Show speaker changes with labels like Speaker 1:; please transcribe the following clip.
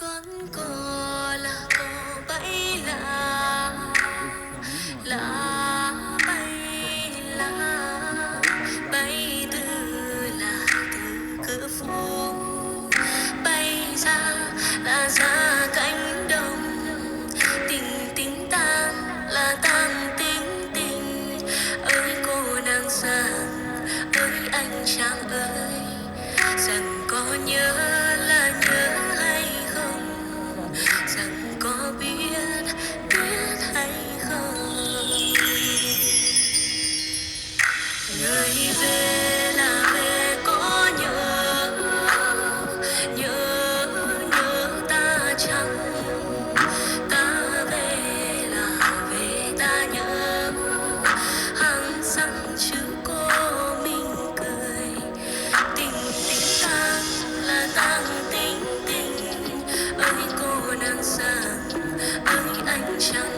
Speaker 1: con cò là cò bay lá bay bay từ cửa phố bay ra là ra cánh đồng tình tình tang là tang tình tình ơi cô nàng giang ơi anh chàng ơi rằng có nhớ là nhớ hay không rằng có biết hay không người về là về có nhớ nhớ nhớ ta chăng ta về là về ta nhớ hàng răng chứ cô mình cười tình tình tang là tang tình tình ơi cô nàng giang ơi anh chàng